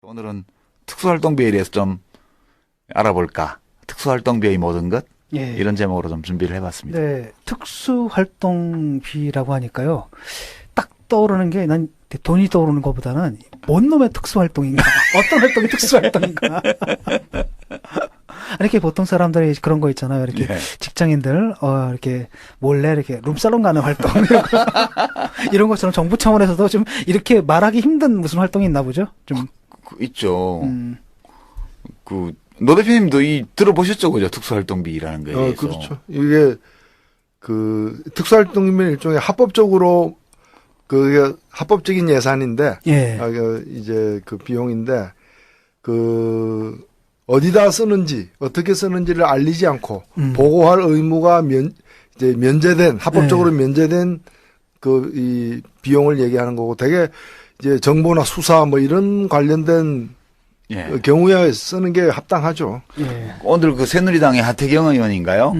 오늘은 특수활동비에 대해서 좀 알아볼까. 특수활동비의 모든 것? 예. 이런 제목으로 좀 준비를 해봤습니다. 네, 특수활동비라고 하니까요. 딱 떠오르는 게 난 돈이 떠오르는 것보다는 뭔 놈의 특수활동인가? 어떤 활동이 특수활동인가? 이렇게 보통 사람들이 그런 거 있잖아요. 이렇게 네. 직장인들, 이렇게 몰래 이렇게 룸살롱 가는 활동. 이런 것처럼 정부 차원에서도 좀 이렇게 말하기 힘든 무슨 활동이 있나 보죠? 좀. 있죠. 노 대표님도 들어보셨죠, 그죠? 특수활동비라는 거에 대해서. 그렇죠. 이게 특수활동비는 일종의 합법적으로 그게 합법적인 예산인데, 예. 이제 그 비용인데 어디다 쓰는지 어떻게 쓰는지를 알리지 않고 보고할 의무가 이제 면제된 합법적으로 면제된 이 비용을 얘기하는 거고, 되게 이제 정보나 수사 뭐 이런 관련된 예. 경우에 쓰는 게 합당하죠. 예. 오늘 그 새누리당의 하태경 의원인가요?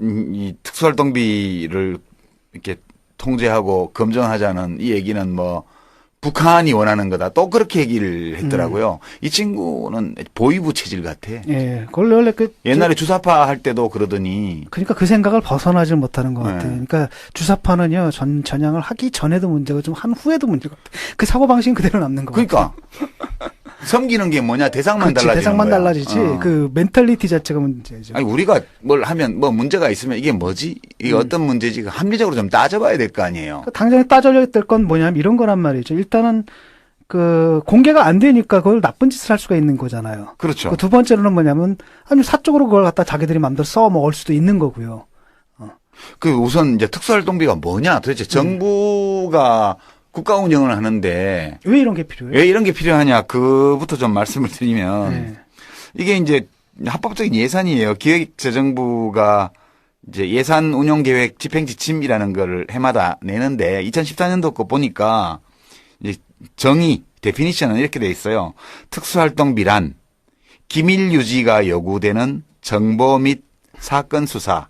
이 특수활동비를 이렇게 통제하고 검증하자는 이 얘기는 북한이 원하는 거다. 또 그렇게 얘기를 했더라고요. 이 친구는 보위부 체질 같아. 예. 원래 옛날에 주사파 할 때도 그러더니. 그러니까 그 생각을 벗어나지 못하는 것 네. 같아요. 그러니까 주사파는요, 전향을 하기 전에도 문제고 좀 한 후에도 문제가 그 사고방식은 그대로 남는 거 그러니까. 섬기는 게 뭐냐? 대상만 달라지는 대상만 거야. 달라지지. 그 멘탈리티 자체가 문제죠. 아니, 우리가 뭘 하면 문제가 있으면 이게 뭐지? 이게 어떤 문제지? 합리적으로 좀 따져봐야 될 거 아니에요. 당장에 따져야 될 건 뭐냐면 이런 거란 말이죠. 일단은 공개가 안 되니까 그걸 나쁜 짓을 할 수가 있는 거잖아요. 그렇죠. 두 번째로는 뭐냐면 아니 사적으로 그걸 갖다 자기들이 마음대로 써 먹을 수도 있는 거고요. 우선 이제 특수활동비가 뭐냐? 도대체 정부가 국가 운영을 하는데 왜 이런 게 필요해요? 왜 이런 게 필요하냐? 그부터 좀 말씀을 드리면 네. 이게 이제 합법적인 예산이에요. 기획재정부가 이제 예산 운용 계획 집행 지침이라는 걸 해마다 내는데 2014년도 거 보니까 이제 정의 데피니션은 이렇게 돼 있어요. 특수활동비란 기밀 유지가 요구되는 정보 및 사건 수사,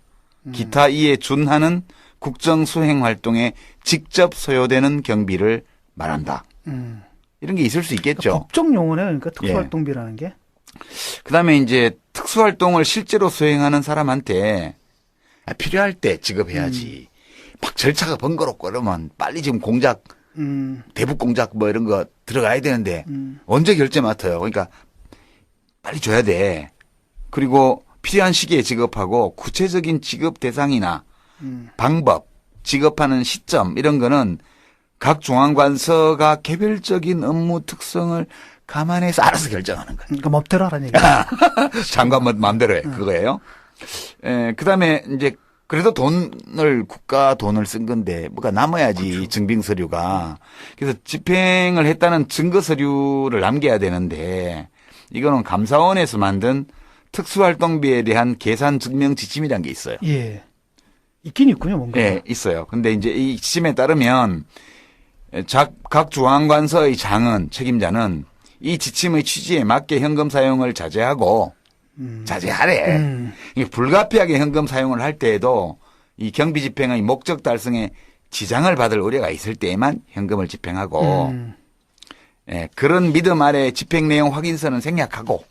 기타 이에 준하는 국정 수행 활동에 직접 소요되는 경비를 말한다. 이런 게 있을 수 있겠죠. 법적 용어네요. 그러니까 특수활동비라는 게. 그다음에 이제 특수활동을 실제로 수행하는 사람한테 필요할 때 지급해야지. 막 절차가 번거롭고 그러면 빨리 지금 공작, 대북 공작 이런 거 들어가야 되는데 언제 결제 맡아요. 그러니까 빨리 줘야 돼. 그리고 필요한 시기에 지급하고 구체적인 지급 대상이나 방법, 지급하는 시점 이런 거는 각 중앙관서가 개별적인 업무 특성을 감안해서 알아서 결정하는 거예요. 그러니까 맘대로 하라는 얘기야. 장관 마음대로 해. 그거예요. 그다음에 이제 그래도 국가 돈을 쓴 건데 뭐가 남아야지. 그렇죠. 증빙 서류가. 그래서 집행을 했다는 증거 서류를 남겨야 되는데 이거는 감사원에서 만든 특수활동비에 대한 계산 증명 지침이라는 게 있어요. 예. 있긴 있군요, 뭔가. 네, 있어요. 근데 이제 이 지침에 따르면 각 중앙관서의 장은 책임자는 이 지침의 취지에 맞게 현금 사용을 자제하고 자제하래. 이게 불가피하게 현금 사용을 할 때에도 이 경비 집행의 목적 달성에 지장을 받을 우려가 있을 때에만 현금을 집행하고 그런 믿음 아래 집행 내용 확인서는 생략하고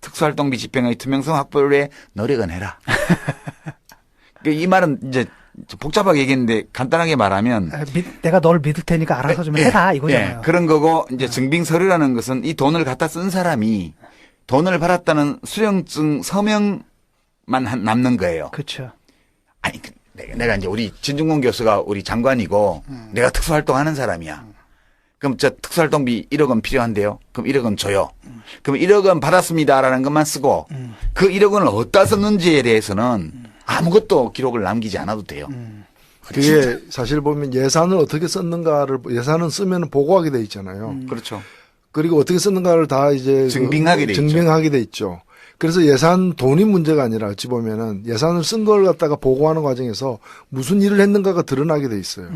특수활동비 집행의 투명성 확보를 위해 노력은 해라. 이 말은 이제 복잡하게 얘기했는데 간단하게 말하면 내가 널 믿을 테니까 알아서 좀 해라 이거잖아요. 그런 거고 이제 증빙 서류라는 것은 이 돈을 갖다 쓴 사람이 돈을 받았다는 수령증 서명만 남는 거예요. 그렇죠. 아니 내가 이제 우리 진중권 교수가 우리 장관이고 내가 특수활동하는 사람이야. 그럼 저 특수활동비 1억 원 필요한데요. 그럼 1억 원 줘요. 그럼 1억 원 받았습니다라는 것만 쓰고 그 1억 원을 어디다 썼는지에 대해서는 아무것도 기록을 남기지 않아도 돼요. 그게 사실 보면 예산을 어떻게 썼는가를 예산은 쓰면 보고하게 돼 있잖아요. 그렇죠. 그리고 어떻게 썼는가를 다 이제 증빙하게 돼 있죠. 그래서 예산 돈이 문제가 아니라 어찌 보면은 예산을 쓴 걸 갖다가 보고하는 과정에서 무슨 일을 했는가가 드러나게 돼 있어요.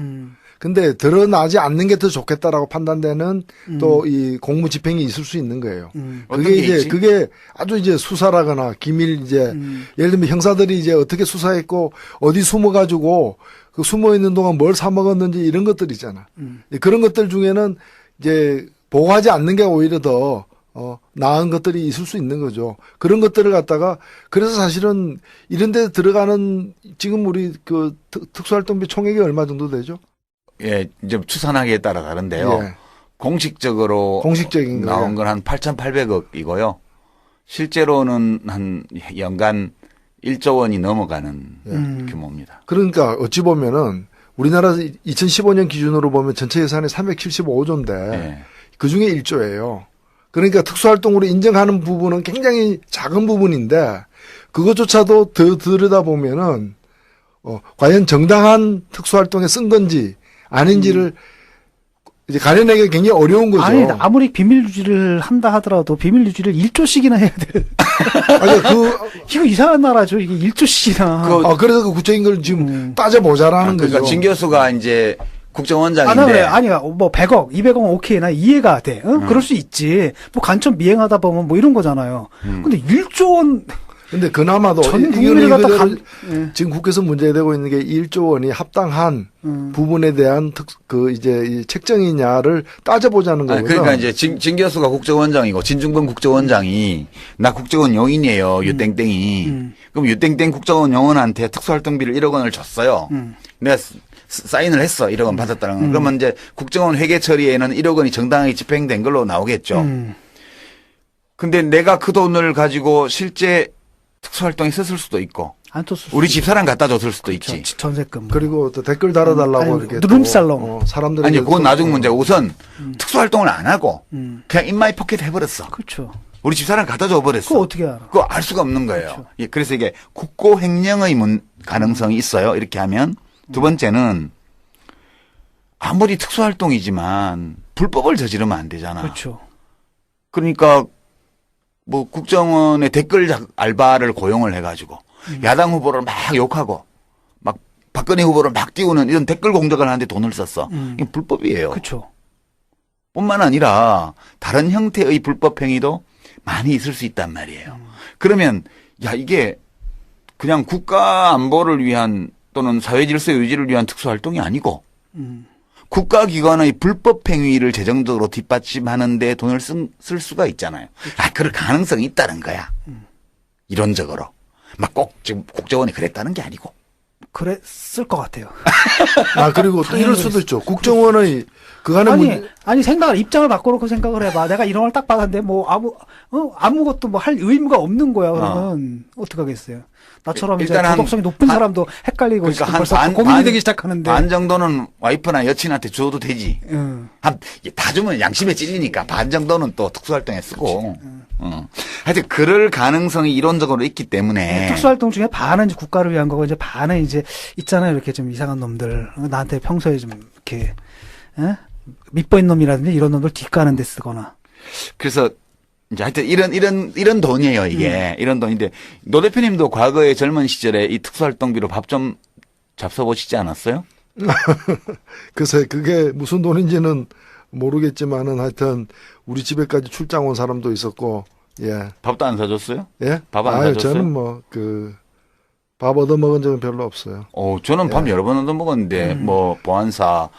근데 드러나지 않는 게 더 좋겠다라고 판단되는 또 이 공무 집행이 있을 수 있는 거예요. 그게 아주 이제 수사라거나 기밀 예를 들면 형사들이 이제 어떻게 수사했고 어디 숨어가지고 그 숨어 있는 동안 뭘 사 먹었는지 이런 것들 있잖아. 그런 것들 중에는 이제 보고하지 않는 게 오히려 더 나은 것들이 있을 수 있는 거죠. 그런 것들을 갖다가 그래서 사실은 이런 데 들어가는 지금 우리 그 특수활동비 총액이 얼마 정도 되죠? 예, 이제 추산하기에 따라 다른데요. 예. 공식적으로 공식적인 나온 건 한 8,800억이고요. 실제로는 한 연간 1조 원이 넘어가는 규모입니다. 그러니까 어찌 보면은 우리나라 2015년 기준으로 보면 전체 예산이 375조인데 예. 그중에 1조예요. 그러니까 특수활동으로 인정하는 부분은 굉장히 작은 부분인데 그것조차도 더 들여다보면은 과연 정당한 특수활동에 쓴 건지 아닌지를 이제 가려내기가 굉장히 어려운 거죠. 아니, 아무리 비밀 유지를 한다 하더라도 비밀 유지를 1조씩이나 해야 돼. 아니, 이거 이상한 나라죠. 이게 1조씩이나. 그래서 그 구체적인 걸 지금 따져보자라는 그러니까 거죠. 진 교수가 이제 국정원장인데. 나 그래. 아니, 뭐 100억, 200억 오케이. 나 이해가 돼. 그럴 수 있지. 뭐 간첩 미행하다 보면 뭐 이런 거잖아요. 근데 1조 원. 근데 그나마도 전 국민을 갖다 지금 국회에서 문제되고 있는 게 1조 원이 합당한 부분에 대한 이제 이 책정이냐를 따져보자는 거고요. 그러니까 이제 진 교수가 국정원장이고 진중권 국정원장이 나 국정원 용인이에요. 유땡땡이. 그럼 유땡땡 국정원 용원한테 특수활동비를 1억 원을 줬어요. 내가 사인을 했어. 1억 원 받았다는 건. 그러면 이제 국정원 회계 처리에는 1억 원이 정당하게 집행된 걸로 나오겠죠. 근데 내가 그 돈을 가지고 실제 특수활동에 썼을 수도 있고. 안 떴을 우리 집사람 갖다 줬을 수도 있지. 전세금. 그리고 또 댓글 달아달라고 아니, 이렇게 룸살롱. 사람들이 아니, 그건 나중 문제고 우선 특수활동을 안 하고 그냥 인마이 포켓 해버렸어. 그렇죠. 우리 집사람 갖다 줘버렸어. 그거 어떻게 알아? 그거 알 수가 없는 거예요. 그렇죠. 예, 그래서 이게 국고횡령의 가능성이 있어요. 이렇게 하면. 두 번째는 아무리 특수활동이지만 불법을 저지르면 안 되잖아. 그렇죠. 그러니까 뭐 국정원의 댓글 알바를 고용을 해가지고 야당 후보를 막 욕하고 막 박근혜 후보를 막 띄우는 이런 댓글 공작을 하는데 돈을 썼어. 이게 불법이에요. 그렇죠. 뿐만 아니라 다른 형태의 불법 행위도 많이 있을 수 있단 말이에요. 그러면 야 이게 그냥 국가 안보를 위한 또는 사회 질서 유지를 위한 특수활동이 아니고 국가기관의 불법 행위를 재정적으로 뒷받침하는 데 돈을 쓸 수가 있잖아요. 그럴 가능성이 있다는 거야. 이론적으로. 막 꼭 지금 국정원이 그랬다는 게 아니고. 그랬을 것 같아요. 그리고 또 이럴 수도 있죠. 국정원의 그간의 아니 생각을 입장을 바꿔놓고 생각을 해봐. 내가 이런 걸 딱 받았는데 뭐 아무것도 뭐 할 의무가 없는 거야. 그러면 어떡하겠어요. 나처럼 이제 도덕성이 높은 사람도 헷갈리고 그러니까 벌써 고민이 되기 시작하는데 반 정도는 와이프나 여친한테 줘도 되지. 다 주면 양심에 찔리니까 반 정도는 또 특수활동에 쓰고. 하여튼 그럴 가능성이 이론적으로 있기 때문에 특수활동 중에 반은 이제 국가를 위한 거고 이제 반은 이제 있잖아요. 이렇게 좀 이상한 놈들 나한테 평소에 좀 이렇게 밑보인 놈이라든지 이런 놈들 뒷가는 데 쓰거나. 그래서 이제 하여튼 이런 돈이에요, 이게. 이런 돈인데, 노 대표님도 과거에 젊은 시절에 이 특수활동비로 밥 좀 잡숴보시지 않았어요? 글쎄, 그게 무슨 돈인지는 모르겠지만은 하여튼 우리 집에까지 출장 온 사람도 있었고, 예. 밥도 안 사줬어요? 예? 밥 안 사줬어요? 저는 밥 얻어먹은 적은 별로 없어요. 저는 밥 여러 번 얻어먹었는데, 보안사,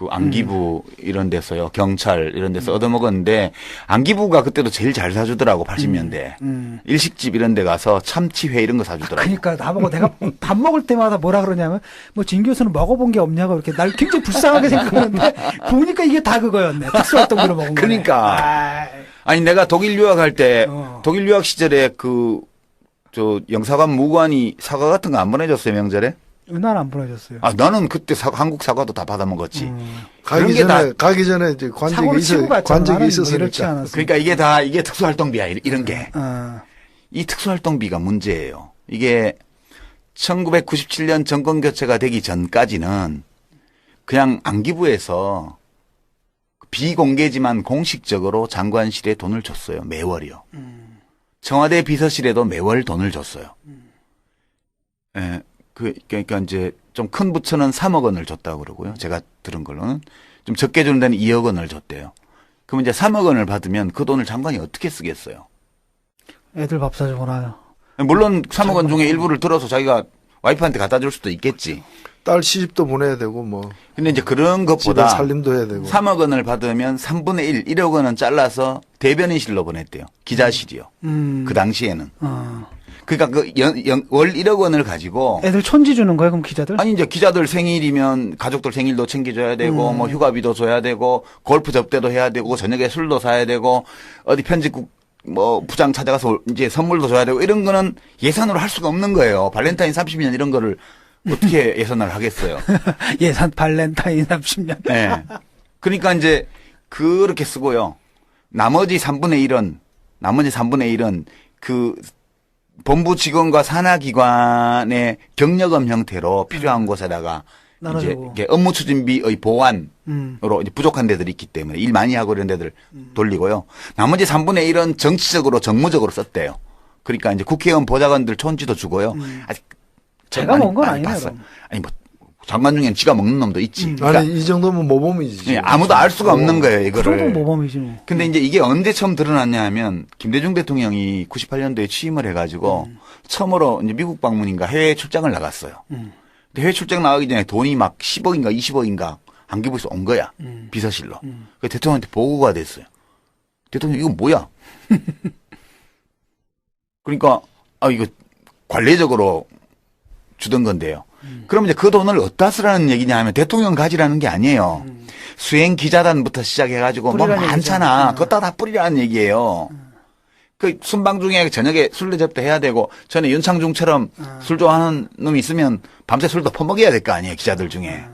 안기부 이런 데서요. 경찰 이런 데서 얻어먹었는데, 안기부가 그때도 제일 잘 사주더라고, 80년대. 일식집 이런 데 가서 참치회 이런 거 사주더라고. 그러니까 나보고 내가 밥 먹을 때마다 뭐라 그러냐면, 진 교수는 먹어본 게 없냐고 이렇게 날 굉장히 불쌍하게 생각하는데, 보니까 이게 다 그거였네. 특수활동비로 먹은 거. 그러니까. 아니, 내가 독일 유학할 때, 독일 유학 시절에 영사관 무관이 사과 같은 거 안 보내줬어요, 명절에? 난 안 보내줬어요. 나는 그때 한국 사과도 다 받아 먹었지. 가기 전에 이제 관직이 있었으니까. 그러니까 이게 특수활동비야, 이런 게. 이 특수활동비가 문제예요. 이게 1997년 정권 교체가 되기 전까지는 그냥 안기부에서 비공개지만 공식적으로 장관실에 돈을 줬어요. 매월이요. 청와대 비서실에도 매월 돈을 줬어요. 예. 그러니까 이제 좀 큰 부처는 3억 원을 줬다고 그러고요. 제가 들은 걸로는 좀 적게 주는 데는 2억 원을 줬대요. 그럼 이제 3억 원을 받으면 그 돈을 장관이 어떻게 쓰겠어요? 애들 밥 사주거나. 물론 3억 원 중에 일부를 들어서 자기가 와이프한테 갖다 줄 수도 있겠지. 딸 시집도 보내야 되고 뭐. 근데 이제 그런 집안 것보다 살림도 해야 되고. 3억 원을 받으면 3분의 1, 1억 원은 잘라서 대변인실로 보냈대요. 기자실이요. 그 당시에는. 그러니까 월 1억 원을 가지고 애들 촌지 주는 거예요, 그럼 기자들? 아니 이제 기자들 생일이면 가족들 생일도 챙겨줘야 되고 뭐 휴가비도 줘야 되고 골프 접대도 해야 되고 저녁에 술도 사야 되고 어디 편집국 뭐 부장 찾아가서 이제 선물도 줘야 되고 이런 거는 예산으로 할 수가 없는 거예요. 발렌타인 30년 이런 거를 어떻게 예산을 하겠어요? 예산 발렌타인 30년. 네. 그러니까 이제 그렇게 쓰고요. 나머지 3분의 1은 그 본부 직원과 산하기관의 경력금 형태로 필요한 곳에다가 이제 나눠주고. 이게 업무 추진비의 보완으로 이제 부족한 데들이 있기 때문에 일 많이 하고 이런 데들 돌리고요. 나머지 3분의 1은 정치적으로 정무적으로 썼대요. 그러니까 이제 국회의원 보좌관들 촌지도 주고요. 아직 제가 먹은 건 많이 아니네요. 봤어요. 그럼. 아니 뭐 장관 중엔 지가 먹는 놈도 있지. 그러니까 아니 이 정도면 모범이지. 예, 아무도 알 수가 없는 거예요, 그 이거를. 정도는 모범이지 뭐. 근데 이제 이게 언제 처음 드러났냐 하면 김대중 대통령이 98년도에 취임을 해가지고 처음으로 이제 미국 방문인가 해외 출장을 나갔어요. 근데 해외 출장 나가기 전에 돈이 막 10억인가 20억인가 한기부에서 온 거야. 비서실로. 그 대통령한테 보고가 됐어요. 대통령 이거 뭐야? 그러니까 이거 관례적으로 주던 건데요. 그럼 이제 그 돈을 어디다 쓰라는 얘기냐 하면 대통령 가지라는 게 아니에요. 수행 기자단부터 시작해가지고 뭐 뿌리라는 많잖아. 얘기죠. 그것다 다 뿌리라는 얘기예요. 그 순방 중에 저녁에 술래 접대 해야 되고 전에 윤창중처럼 술 좋아하는 놈이 있으면 밤새 술도 퍼먹여야 될 거 아니에요. 기자들 중에.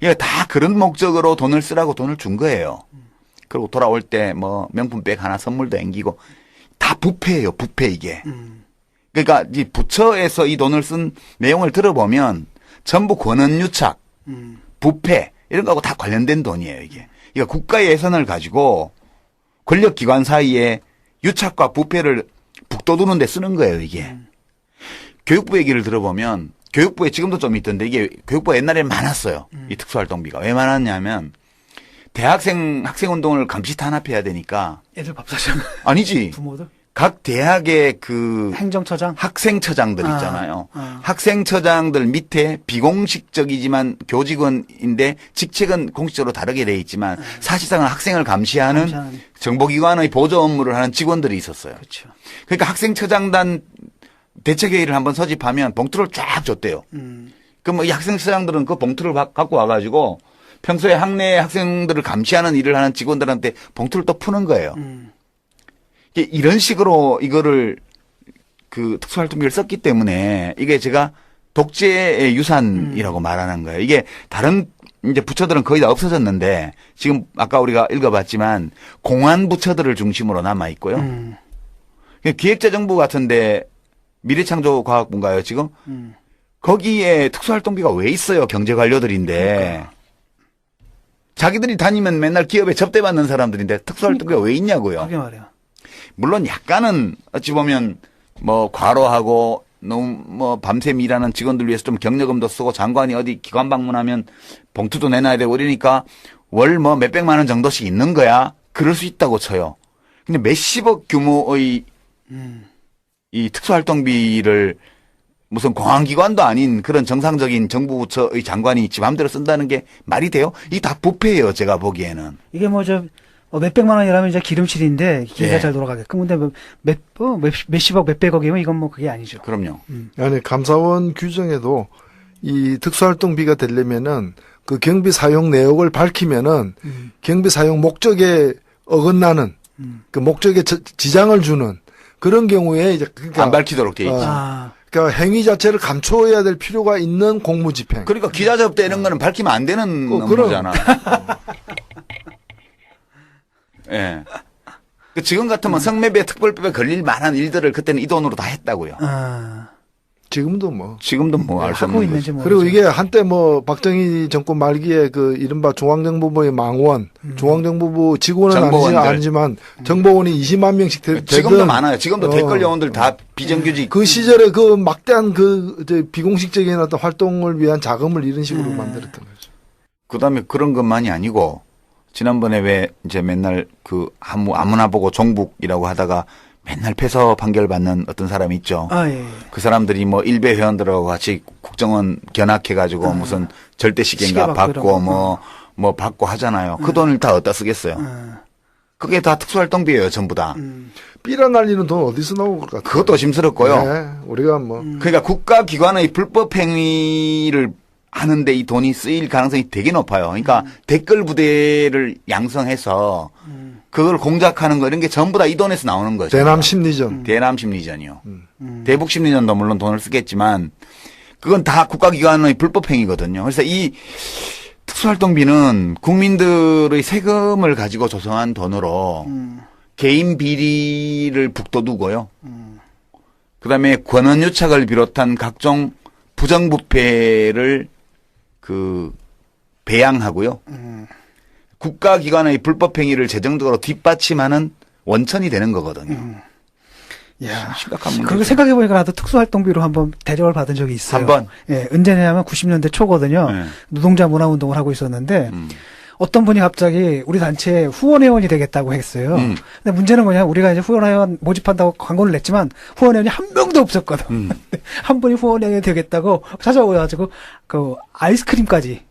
이게 다 그런 목적으로 돈을 쓰라고 돈을 준 거예요. 그리고 돌아올 때 뭐 명품백 하나 선물도 앵기고 다 부패예요. 부패 이게. 그러니까 이 부처에서 이 돈을 쓴 내용을 들어보면 전부 권한유착, 부패 이런 거하고 다 관련된 돈이에요. 이게. 그러니까 국가의 예산을 가지고 권력기관 사이에 유착과 부패를 북돋우는 데 쓰는 거예요. 이게. 교육부 얘기를 들어보면 교육부에 지금도 좀 있던데 이게 교육부가 옛날에 많았어요. 이 특수활동비가. 왜 많았냐면 대학생 학생운동을 감시 탄압해야 되니까 애들 밥 사줘. 아니지. 부모들. 각 대학의 그 행정처장. 학생처장들 있잖아요. 학생처장들 밑에 비공식적이지만 교직원인데 직책은 공식적으로 다르게 돼 있지만 사실상은 학생을 감시하는 정보기관의 보조 업무를 하는 직원들이 있었어요. 그렇죠. 그러니까 학생처장단 대책회의를 한번 소집하면 봉투를 쫙 줬대요. 그럼 뭐 이 학생처장들은 그 봉투를 갖고 와가지고 평소에 학내 학생들을 감시하는 일을 하는 직원들한테 봉투를 또 푸는 거예요. 이런 식으로 이거를 그 특수활동비를 썼기 때문에 이게 제가 독재의 유산이라고 말하는 거예요. 이게 다른 이제 부처들은 거의 다 없어졌는데 지금 아까 우리가 읽어봤지만 공안 부처들을 중심으로 남아 있고요. 기획재정부 같은데 미래창조과학부인가요 지금? 거기에 특수활동비가 왜 있어요? 경제관료들인데. 그러니까. 자기들이 다니면 맨날 기업에 접대받는 사람들인데 특수활동비가 왜 있냐고요. 그게 말이야. 물론 약간은 어찌 보면 뭐 과로하고 너무 뭐 밤샘 일하는 직원들 위해서 좀 격려금도 쓰고 장관이 어디 기관 방문하면 봉투도 내놔야 되고 이러니까 월 뭐 몇백만 원 정도씩 있는 거야. 그럴 수 있다고 쳐요. 근데 몇십억 규모의 이 특수활동비를 무슨 공안기관도 아닌 그런 정상적인 정부 부처의 장관이 지 맘대로 쓴다는 게 말이 돼요? 이게 다 부패예요. 제가 보기에는. 이게 몇백만 원이라면 이제 기름칠인데 기회가 예. 잘 돌아가게끔. 근데 몇십억, 몇백억이면 이건 뭐 그게 아니죠. 그럼요. 아니 감사원 규정에도 이 특수활동비가 되려면은 그 경비 사용 내역을 밝히면은 경비 사용 목적에 어긋나는 그 목적에 지장을 주는 그런 경우에 이제 그러니까 안 밝히도록 돼 있지. 그러니까 행위 자체를 감춰야 될 필요가 있는 공무집행. 그러니까 기자 접대 이런 거는 밝히면 안 되는 업무잖아. 예. 그 지금 같으면 성매매 특별법에 걸릴 만한 일들을 그때는 이 돈으로 다 했다고요. 지금도 뭐. 지금도 뭐 알 수 하고 없는 있는지 거죠. 그리고 이게 한때 뭐 박정희 정권 말기에 그 이른바 중앙정보부의 망원, 중앙정보부 직원은 정보원들. 아니지만 정보원이 20만 명씩 지금도 되던 많아요. 지금도 댓글 요원들 다 비정규직. 그 시절에 그 막대한 비공식적인 어떤 활동을 위한 자금을 이런 식으로 만들었던 거죠. 그다음에 그런 것만이 아니고 지난번에 왜 이제 맨날 그 아무나 보고 종북이라고 하다가 맨날 패소 판결 받는 어떤 사람이 있죠. 아, 예. 그 사람들이 뭐 일베 회원들하고 같이 국정원 견학해가지고 무슨 절대 시계인가 시계 받고 뭐 받고 하잖아요. 그 돈을 다 어디다 쓰겠어요. 그게 다 특수활동비예요, 전부 다. 삐라 날리는 돈 어디서 나온 것 같아요? 그것도 심스럽고요. 네, 우리가 뭐 그러니까 국가기관의 불법 행위를 하는데 이 돈이 쓰일 가능성이 되게 높아요. 그러니까 댓글 부대를 양성해서 그걸 공작하는 거 이런 게 전부 다 이 돈에서 나오는 거죠. 대남 심리전. 대남 심리전이요. 대북 심리전도 물론 돈을 쓰겠지만 그건 다 국가기관의 불법 행위거든요. 그래서 이 특수활동비는 국민들의 세금을 가지고 조성한 돈으로 개인 비리를 북돋우고요. 그다음에 권한유착을 비롯한 각종 부정부패를 배양하고요. 국가기관의 불법 행위를 재정적으로 뒷받침하는 원천이 되는 거거든요. 야, 심각한 문제. 그렇게 생각해보니까 나도 특수활동비로 한번 대접을 받은 적이 있어요. 한 번? 예, 언제냐면 90년대 초거든요. 네. 노동자 문화운동을 하고 있었는데, 어떤 분이 갑자기 우리 단체에 후원회원이 되겠다고 했어요. 근데 문제는 뭐냐, 우리가 이제 후원회원 모집한다고 광고를 냈지만, 후원회원이 한 명도 없었거든. 한 분이 후원회원이 되겠다고 찾아오셔가지고, 아이스크림까지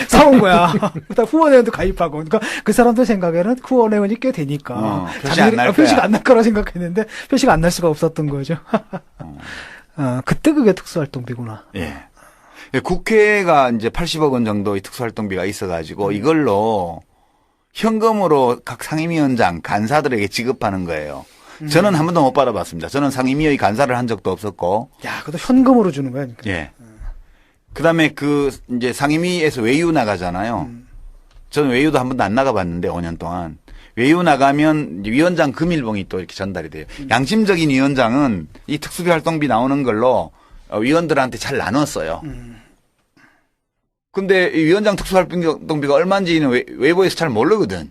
사온 거야. 그다음 후원회원도 가입하고. 그러니까 그 사람들 생각에는 후원회원이 꽤 되니까. 표시 안 날 거야. 표시가 안 날 거라 생각했는데, 표시가 안 날 수가 없었던 거죠. 그때 그게 특수활동비구나. 예. 국회가 이제 80억 원 정도의 특수활동비가 있어가지고 이걸로 현금으로 각 상임위원장, 간사들에게 지급하는 거예요. 저는 한 번도 못 받아봤습니다. 저는 상임위의 간사를 한 적도 없었고. 야, 그것도 현금으로 주는 거야. 그러니까. 예. 그다음에 이제 상임위에서 외유 나가잖아요. 저는 외유도 한 번도 안 나가봤는데 5년 동안. 외유 나가면 위원장 금일봉이 또 이렇게 전달이 돼요. 양심적인 위원장은 이 특수비 활동비 나오는 걸로 위원들한테 잘 나눴어요. 근데 이 위원장 특수활동비가 얼마인지는 외부에서 잘 모르거든.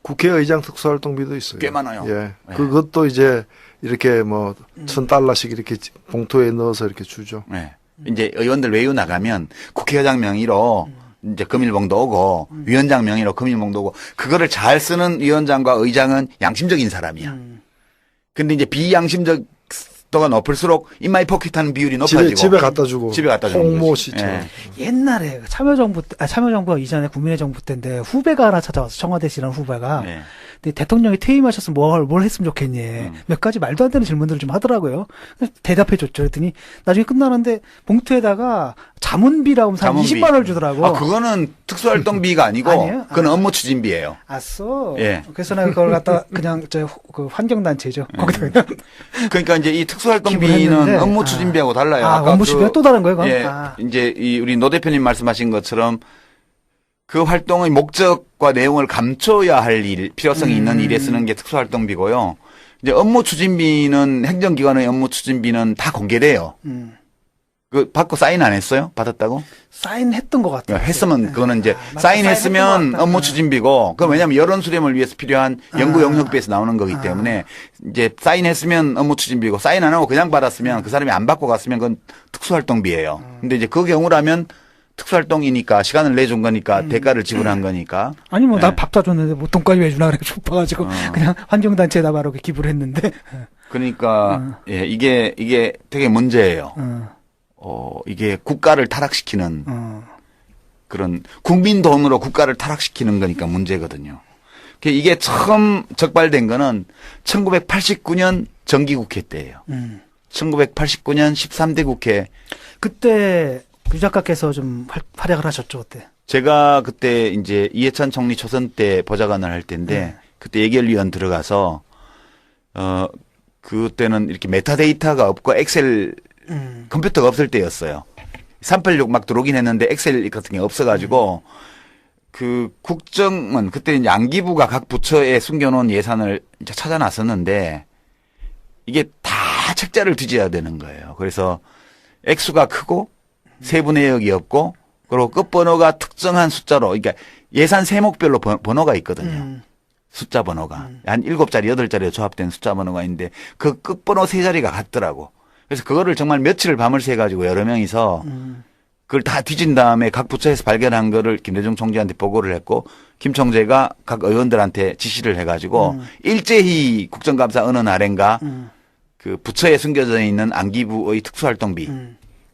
국회의장 특수활동비도 있어요. 꽤 많아요. 예. 네. 그것도 이제 이렇게 뭐 $1,000씩 이렇게 봉투에 넣어서 이렇게 주죠. 네. 이제 의원들 외유 나가면 국회의장 명의로 이제 금일봉도 오고 위원장 명의로 금일봉도 오고 그거를 잘 쓰는 위원장과 의장은 양심적인 사람이야. 근데 이제 비양심적 도가 높을수록 인마이 포켓하는 비율이 높아지고 집에 갖다 주고 집에 갖다 주는 홍모 거지. 씨처럼. 예. 옛날에 참여정부가 이전에 국민의 정부 때인데 후배가 하나 찾아와서 청와대시라는 후배가 예. 근데 대통령이 퇴임하셨으면 뭘 했으면 좋겠니? 몇 가지 말도 안 되는 질문들을 좀 하더라고요. 대답해 줬죠. 그랬더니 나중에 끝나는데 봉투에다가 자문비라고 하면서 한 20만 원을 주더라고. 아, 그거는 특수활동비가 아니고 아니에요? 그건 업무 추진비예요. 아싸. 예. 그래서 내가 그걸 갖다 그냥 그 환경단체죠. 거기다 그냥 그러니까 이제 이 기부를 특수활동비는 했는데, 업무 추진비하고 달라요. 아까 업무 추진비가 또 다른 거예요, 그건? 예. 이제 우리 노 대표님 말씀하신 것처럼 그 활동의 목적과 내용을 감춰야 할 필요성이 있는 일에 쓰는 게 특수활동비고요. 이제 업무 추진비는 행정기관의 업무 추진비는 다 공개돼요. 그 받고 사인 안 했어요? 받았다고? 사인했던 것 같아요. 했으면 그거는 이제 맞다. 사인했으면 사인했던 것 같다. 업무 추진비고 그건 왜냐하면 여론 수렴을 위해서 필요한 연구 용역비에서 나오는 거기 때문에 이제 사인했으면 업무 추진비고 사인 안 하고 그냥 받았으면 그 사람이 안 받고 갔으면 그건 특수활동비예요. 근데 이제 그 경우라면 특수활동이니까 시간을 내준 거니까 대가를 지불한 거니까. 아니 뭐 나 예. 밥 사줬는데 뭐 돈까지 왜 주나 그래 싶어가지고 그냥 환경단체에다 바로 기부를 했는데. 그러니까 예, 이게 되게 문제예요. 이게 국가를 타락시키는 그런 국민 돈으로 국가를 타락시키는 거니까 문제거든요. 이게 처음 적발된 거는 1989년 정기국회 때예요. 1989년 13대 국회. 그때 유 작가께서 좀 활약을 하셨죠 그때. 제가 그때 이제 이해찬 총리 초선 때 보좌관을 할 때인데 그때 예결위원 들어가서 그때는 이렇게 메타데이터가 없고 엑셀 컴퓨터가 없을 때였어요. 386 막 들어오긴 했는데 엑셀 같은 게 없어가지고 그 국정원 그때 이제 안기부가 각 부처에 숨겨놓은 예산을 이제 찾아 나섰는데 이게 다 책자를 뒤져야 되는 거예요. 그래서 액수가 크고 세부 내역이 없고 그리고 끝번호가 특정한 숫자로 그러니까 예산 세목별로 번호가 있거든요. 숫자 번호가 한 7자리 8자리로 조합된 숫자 번호가 있는데 그 끝번호 3자리가 같더라고. 그래서 그거를 정말 며칠을 밤을 새 가지고 여러 명이서 그걸 다 뒤진 다음에 각 부처에서 발견한 거를 김대중 총재한테 보고를 했고 김 총재가 각 의원들한테 지시를 해가지고 일제히 국정감사 어느 날인가 그 부처에 숨겨져 있는 안기부의 특수활동비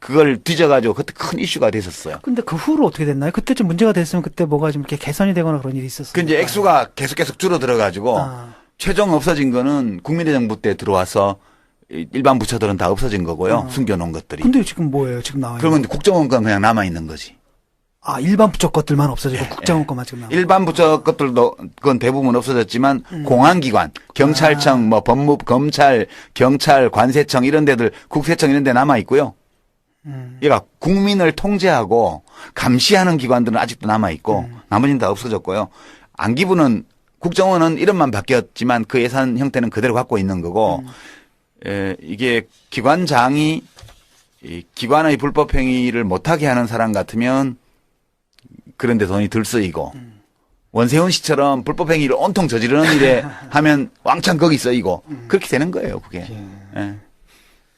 그걸 뒤져가지고 그때 큰 이슈가 됐었어요. 근데 그 후로 어떻게 됐나요? 그때쯤 문제가 됐으면 그때 뭐가 좀 이렇게 개선이 되거나 그런 일이 있었어요. 그 이제 액수가 계속 줄어들어가지고 최종 없어진 거는 국민의 정부 때 들어와서 일반 부처들은 다 없어진 거고요. 숨겨놓은 것들이. 근데 지금 뭐예요? 지금 나와 있는 그러면 국정원권 그냥 남아 있는 거지. 아, 일반 부처 것들만 없어지고 국정원 것만 지금 남아. 일반 부처 것들도 그건 대부분 없어졌지만 공안기관, 경찰청, 뭐 법무부, 검찰, 경찰, 관세청 이런 데들, 국세청 이런 데 남아 있고요. 얘가 국민을 통제하고 감시하는 기관들은 아직도 남아 있고 나머지는 다 없어졌고요. 안기부는 국정원은 이름만 바뀌었지만 그 예산 형태는 그대로 갖고 있는 거고 이게 기관장이 이 기관의 불법 행위를 못하게 하는 사람 같으면 그런데 돈이 덜 쓰이고 원세훈 씨처럼 불법 행위를 온통 저지르는 일에 하면 왕창 거기 쓰이고 그렇게 되는 거예요, 그게. 예.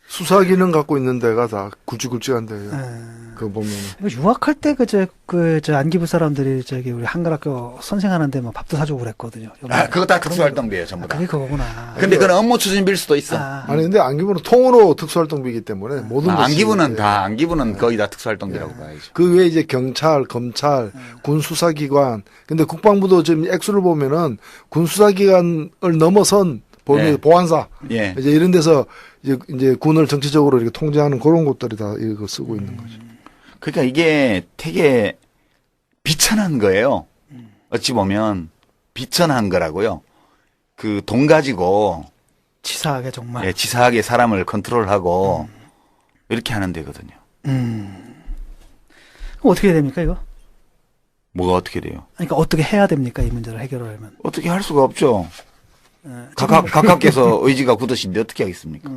수사 기능 갖고 있는 데가 다 굵직굵직한 데예요. 그거 보면은. 유학할 때 저 안기부 사람들이 저기 우리 한글학교 선생하는데 뭐 밥도 사주고 그랬거든요. 아, 그거 다 특수활동비예요, 전부 다. 그게 그거구나. 근데 그건 업무 추진비일 수도 있어. 아니 근데 안기부는 통으로 특수활동비이기 때문에 모든 것이 안기부는 거의 다 특수활동비라고 봐야죠. 그 외에 이제 경찰, 검찰, 군 수사기관. 근데 국방부도 지금 액수를 보면은 군 수사기관을 넘어선 보안사 예. 이제 이런 데서 이제 군을 정치적으로 이렇게 통제하는 그런 곳들이 다 이거 쓰고 있는 거죠. 그러니까 이게 되게 비천한 거예요. 어찌 보면 비천한 거라고요. 그 돈 가지고 치사하게 정말. 예, 치사하게 사람을 컨트롤하고 이렇게 하는 데거든요. 그럼 어떻게 해야 됩니까 이거? 뭐가 어떻게 돼요? 그러니까 어떻게 해야 됩니까 이 문제를 해결하려면? 어떻게 할 수가 없죠. 각각께서 의지가 굳으신데 어떻게 하겠습니까?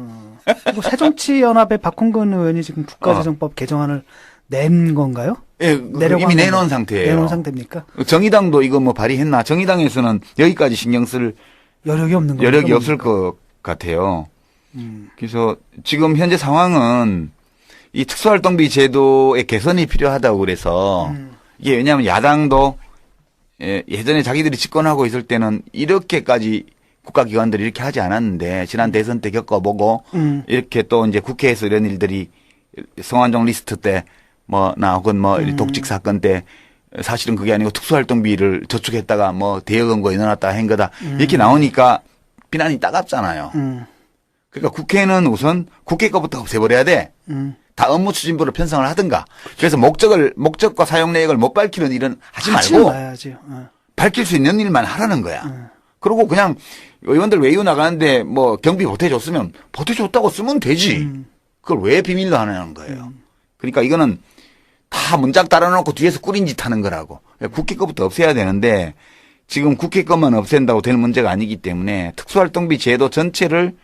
그리고 새정치연합의 박홍근 의원이 지금 국가재정법 개정안을 낸 건가요? 예, 이미 내놓은 상태예요. 내놓은 상태입니까? 정의당도 이거 뭐 발의했나? 정의당에서는 여기까지 신경 쓸 여력이 없을 것 같아요. 그래서 지금 현재 상황은 이 특수활동비 제도의 개선이 필요하다고 그래서 이게 왜냐하면 야당도 예전에 자기들이 집권하고 있을 때는 이렇게까지 국가기관들이 이렇게 하지 않았는데 지난 대선 때 겪어보고 이렇게 또 이제 국회에서 이런 일들이 성완종 리스트 때 뭐나 혹은 뭐 독직 사건 때 사실은 그게 아니고 특수활동비를 저축했다가 뭐 대여금고에 넣어놨다 한 거다 이렇게 나오니까 비난이 따갑잖아요. 그러니까 국회는 우선 국회 거부터 없애버려야 돼. 다 업무 추진부로 편성을 하든가. 그래서 목적과 사용 내역을 못 밝히는 일은 하지 말고 밝힐 수 있는 일만 하라는 거야. 그리고 그냥 의원들 외유 나가는데 뭐 경비 보태줬으면 보태줬다고 쓰면 되지. 그걸 왜 비밀로 하냐는 거예요. 그러니까 이거는 다 문짝 달아놓고 뒤에서 꾸린 짓 하는 거라고. 국회 거부터 없애야 되는데 지금 국회 것만 없앤다고 될 문제가 아니기 때문에 특수활동비 제도 전체를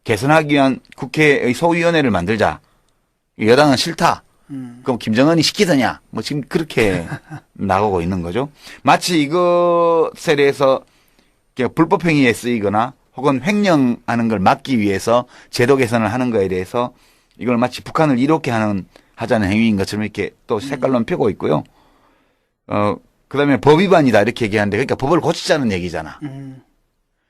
개선하기 위한 국회의 소위원회를 만들자. 여당은 싫다. 그럼 김정은이 시키더냐. 뭐 지금 그렇게 나가고 있는 거죠. 마치 이것에 대해서 불법 행위에 쓰이거나 혹은 횡령하는 걸 막기 위해서 제도 개선을 하는 거에 대해서 이걸 마치 북한을 이롭게 하자는 행위인 것처럼 이렇게 또 색깔론 펴고 있고요. 그다음에 법 위반이다 이렇게 얘기하는데 그러니까 법을 고치자는 얘기잖아.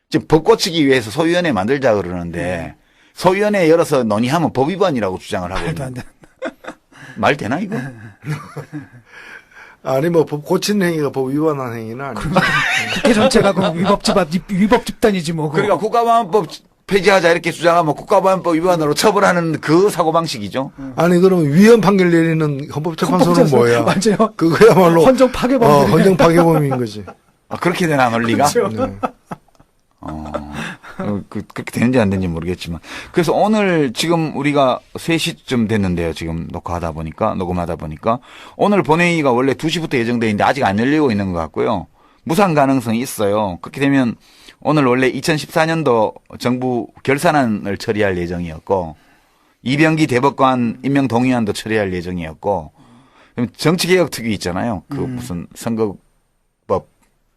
지금 법 고치기 위해서 소위원회 만들자 그러는데 소위원회 열어서 논의하면 법 위반이라고 주장을 하고 있는. 말 되나 이거? 아니 뭐 법 고치는 행위가 법 위반한 행위는 아니죠. 국회 전체가 그 위법 집단이지 뭐. 그러니까 국가보안법 폐지하자 이렇게 주장하면 국가보안법 위반으로 처벌하는 그 사고방식이죠. 아니 그러면 위헌 판결 내리는 헌법재판소는 뭐야? 맞아요. 그거야말로 헌정 파괴범. 헌정 파괴범인 거지. 그렇게 되나 논리가? 그렇죠. 네. 그렇게 되는지 안 되는지 모르겠지만. 그래서 오늘 지금 우리가 3시쯤 됐는데요. 지금 녹음하다 보니까. 오늘 본회의가 원래 2시부터 예정되어 있는데 아직 안 열리고 있는 것 같고요. 무산 가능성이 있어요. 그렇게 되면 오늘 원래 2014년도 정부 결산안을 처리할 예정이었고, 이병기 대법관 임명 동의안도 처리할 예정이었고, 정치개혁특위 있잖아요. 그 무슨 선거법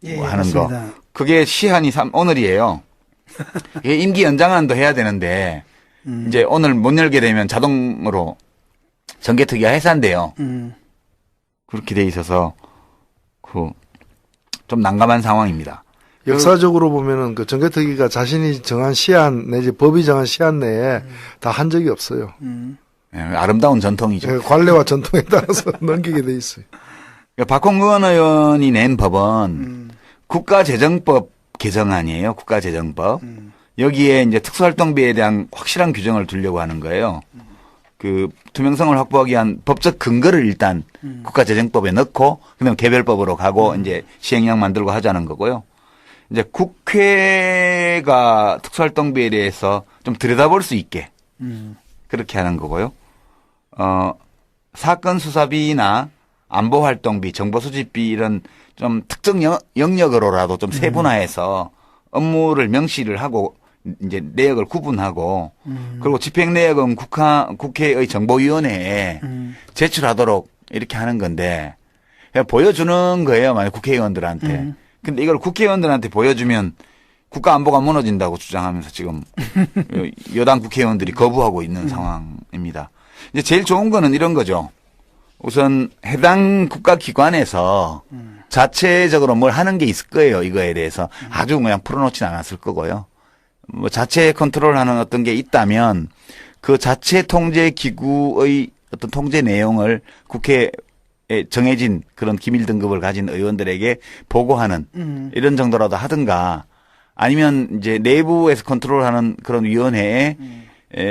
하는 거. 그게 시한이 오늘이에요. 이게 임기 연장안도 해야 되는데 이제 오늘 못 열게 되면 자동으로 정개특위가 해산돼요. 그렇게 돼 있어서 좀 난감한 상황입니다. 역사적으로 보면은 그 정개특위가 자신이 정한 시한 내지 법이 정한 시한 내에 다 한 적이 없어요. 예, 아름다운 전통이죠. 관례와 전통에 따라서 넘기게 돼 있어요. 박홍근 의원이 낸 법은 국가재정법 개정안이에요. 국가재정법. 여기에 이제 특수활동비에 대한 확실한 규정을 두려고 하는 거예요. 그 투명성을 확보하기 위한 법적 근거를 일단 국가재정법에 넣고 그다음 개별법으로 가고 이제 시행령 만들고 하자는 거고요. 이제 국회가 특수활동비에 대해서 좀 들여다볼 수 있게 그렇게 하는 거고요. 사건 수사비나 안보활동비, 정보수집비 이런 좀 특정 영역으로라도 좀 세분화해서 업무를 명시를 하고 이제 내역을 구분하고 그리고 집행 내역은 국회의 정보위원회에 제출하도록 이렇게 하는 건데 그냥 보여주는 거예요. 만약 국회의원들한테. 근데 이걸 국회의원들한테 보여주면 국가 안보가 무너진다고 주장하면서 지금 여당 국회의원들이 거부하고 있는 상황입니다. 이제 제일 좋은 거는 이런 거죠. 우선 해당 국가기관에서 자체적으로 뭘 하는 게 있을 거예요. 이거에 대해서 아주 그냥 풀어놓진 않았을 거고요. 뭐 자체 컨트롤하는 어떤 게 있다면 그 자체 통제 기구의 어떤 통제 내용을 국회에 정해진 그런 기밀 등급을 가진 의원들에게 보고하는 이런 정도라도 하든가 아니면 이제 내부에서 컨트롤하는 그런 위원회에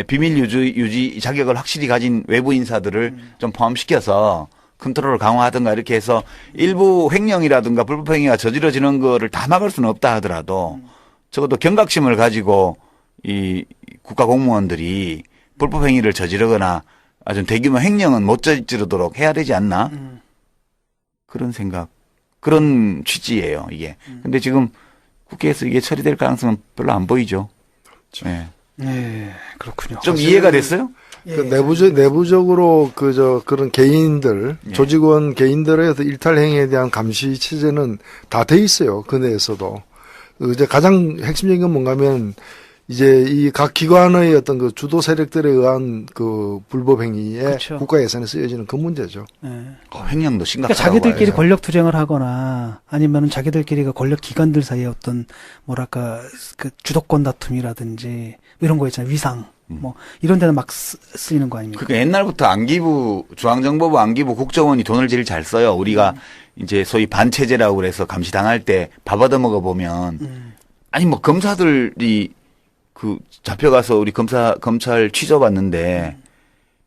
비밀 유지 자격을 확실히 가진 외부 인사들을 좀 포함시켜서 컨트롤을 강화하든가 이렇게 해서 일부 횡령이라든가 불법행위가 저지러지는 거를 다 막을 수는 없다 하더라도 적어도 경각심을 가지고 이 국가 공무원들이 불법행위를 저지르거나 아주 대규모 횡령은 못 저지르도록 해야 되지 않나? 그런 생각, 그런 취지예요, 이게. 근데 지금 국회에서 이게 처리될 가능성은 별로 안 보이죠. 네. 네, 그렇군요. 좀 이해가 됐어요? 그 내부적으로 그런 개인들, 조직원 개인들의 어떤 일탈 행위에 대한 감시 체제는 다 돼 있어요. 그 내에서도. 이제 가장 핵심적인 건 뭔가 하면 이제 이 각 기관의 어떤 그 주도 세력들에 의한 그 불법 행위에 그렇죠. 국가 예산에 쓰여지는 그 문제죠. 네. 횡령도 심각하다고 그러니까 자기들끼리 봐야죠. 권력 투쟁을 하거나 아니면은 자기들끼리 그 권력 기관들 사이에 어떤 뭐랄까 그 주도권 다툼이라든지 이런 거 있잖아요. 위상 뭐 이런 데는 막 쓰이는 거 아닙니까? 그러니까 옛날부터 안기부, 중앙정보부 안기부 국정원이 돈을 제일 잘 써요. 우리가 이제 소위 반체제라고 그래서 감시당할 때 밥 얻어먹어 보면 아니 뭐 검사들이 그 잡혀가서 우리 검찰 취조받는데